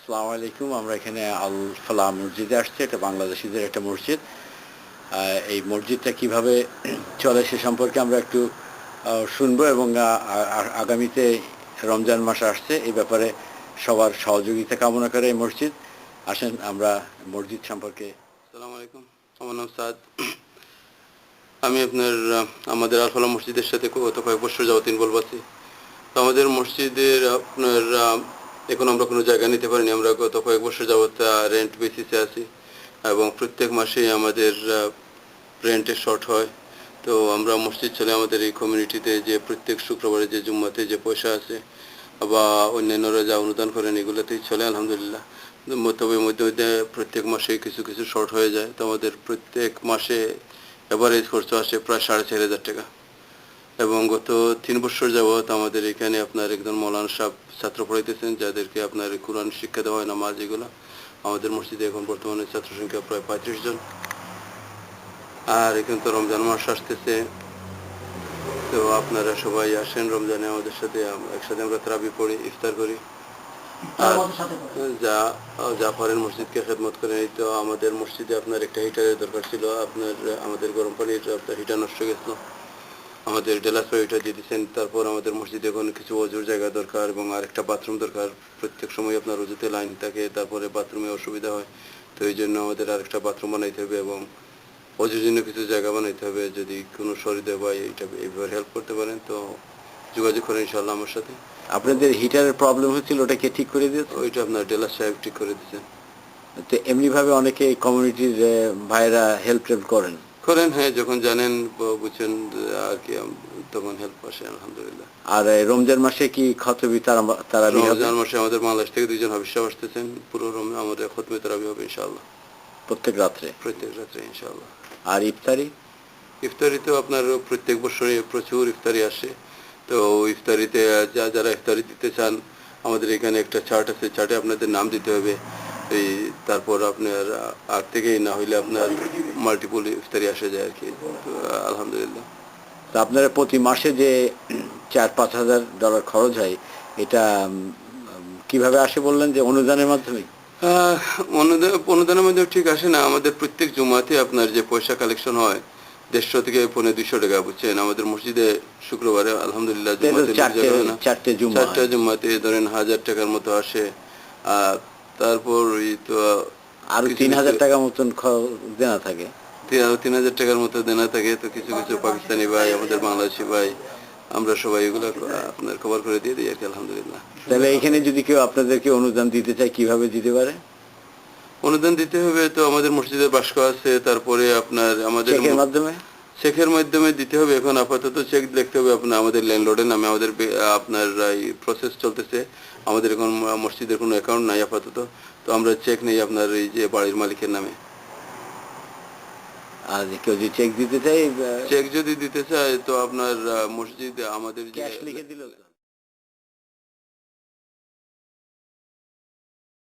আসসালামু আলাইকুম। আমরা এখানে আল ফালাহ মসজিদে আসছি। এটা বাংলাদেশিদের একটা মসজিদ। এই মসজিদটা কিভাবে চলে সে সম্পর্কে আমরা একটু শুনবো এবং আগামীতে রমজান মাস আসছে, এই ব্যাপারে সবার সহযোগিতা কামনা করে এই মসজিদ। আসেন আমরা মসজিদ সম্পর্কে। আসসালামু আলাইকুম, আমার নাম সাদ। আমি আমাদের আল ফালাহ মসজিদের সাথে গত কয়েক বছর যাবত ইনভলভ আছি। তো আমাদের মসজিদের এখন আমরা কোনো জায়গা নিতে পারিনি। আমরা গত কয়েক বছর যাবত রেন্ট বেসিসে আছি এবং প্রত্যেক মাসেই আমাদের রেন্টের শর্ট হয়। তো আমরা মসজিদ চলে আমাদের এই কমিউনিটিতে যে প্রত্যেক শুক্রবারে যে জুম্মাতে যে পয়সা আছে বা অন্যান্যরা যা অনুদান করেন এগুলোতেই চলে আলহামদুলিল্লাহ। তবে মধ্যে মধ্যে প্রত্যেক মাসে কিছু কিছু শর্ট হয়ে যায়। তো আমাদের প্রত্যেক মাসে এভারেজ খরচ আসে প্রায় 4,500 টাকা। এবং গত 3 বছর যাবৎ আমাদের এখানে একজন মৌলানা সাহেব ছাত্র পড়াইতেছেন, যাদেরকে কোরআন শিক্ষা দেওয়া হয়, নামাজ, এগুলো। আমাদের মসজিদে এখন বর্তমানে ছাত্র সংখ্যা প্রায় 35 জন। আর এখন তো রমজান মাস আসতেছে, তো আপনারা সবাই আসেন রমজানে আমাদের সাথে। একসাথে আমরা তারাবি পড়ি, ইফতার করি, আর যা যা পারেন মসজিদকে খেদমত করেন। এই তো আমাদের মসজিদে একটা হিটারের দরকার ছিল। আমাদের গরম পানির হিটার নষ্ট গেছিল, আমাদের ডেলাস ওইটা দিয়ে দিচ্ছেন। তারপর আমাদের মসজিদে এখন কিছু অজুর জায়গা দরকার এবং আরেকটা বাথরুম দরকার। প্রত্যেক সময় অজুতে লাইন থাকে, তারপরে বাথরুমে অসুবিধা হয়। তো এই জন্য আমাদের আরেকটা বাথরুম বানাইতে হবে এবং অজুর জন্য কিছু জায়গা বানাইতে হবে। যদি কোনো সহৃদয় বা এইভাবে হেল্প করতে পারেন তো যোগাযোগ করেন ইনশাআল্লাহ আমার সাথে। আপনাদের হিটারের প্রবলেম হচ্ছিল, ওটাকে ঠিক করে দিয়েছে? ওইটা আপনার ডেলাস সাহেব ঠিক করে দিচ্ছেন। তো এমনিভাবে অনেকে কমিউনিটির ভাইরা হেল্প করেন? হ্যাঁ, যখন জানেন বুঝছেন আর কি, তখন হেল্প আসে আলহামদুলিল্লাহ। আর রমজান মাসে কি খতবি তারাবি হবে? রমজান মাসে আমাদের বাংলাদেশ থেকে 2 জন হাফেজ সাহেব আসতেছেন। পুরো আমাদের খতমে তারাবি হবে ইনশাআল্লাহ, প্রত্যেক রাত্রে ইনশাআল্লাহ। আর ইফতারি? ইফতারিতেও আপনার প্রত্যেক বছরে প্রচুর ইফতারি আসে। তো ইফতারিতে যারা ইফতারি দিতে চান, আমাদের এখানে একটা চার্ট আছে, চার্টে আপনাদের নাম দিতে হবে। তারপর আপনার আগ থেকেই না হইলে আপনার মাল্টিপল ইফতারি আসে যায় আর কি। তো আলহামদুলিল্লাহ। তো আপনারা প্রতি মাসে যে $4-5,000 খরচ হয়, এটা কিভাবে আসে বললেন? যে অনুদানের মাধ্যমে? অনুদানের মধ্যে ঠিক আসে না। আমাদের প্রত্যেক জুমাতে আপনার যে পয়সা কালেকশন হয় 150 থেকে 200 টাকা, বুঝছেন। আমাদের মসজিদে শুক্রবারে আলহামদুলিল্লাহ চারটে জুম্মাতে ধরেন 1,000 টাকার মতো আসে। আর তারপর তো আরো 3,000 টাকা মতন দেনা থাকে। 3,000 টাকার মতো দেনা থাকে। তো কিছু কিছু পাকিস্তানি ভাই, আমাদের বাংলাদেশি ভাই, আমরা সবাই এগুলো আপনার কভার করে দিয়ে দিই আর কি আলহামদুলিল্লাহ। তাহলে এখানে যদি কেউ আপনাদেরকে অনুদান দিতে চায়, কিভাবে দিতে পারে? অনুদান দিতে হবে তো আমাদের মসজিদের বাস্ক আছে, তারপরে আপনার আমাদের চেকের মাধ্যমে দিতে হবে। এখন আপাতত চেক লিখতে হবে আমাদের ল্যান্ডলর্ডের নামে। আপনার এই প্রসেস চলতেছে। আমাদের এখন মসজিদের কোনো অ্যাকাউন্ট নাই আপাতত। তো আমরা চেক নেই আপনার এই যে বাড়ির মালিকের নামে। আর কেউ যদি চেক দিতে চায় তো আপনার মসজিদে আমাদের ক্যাশ লিখে দিল তো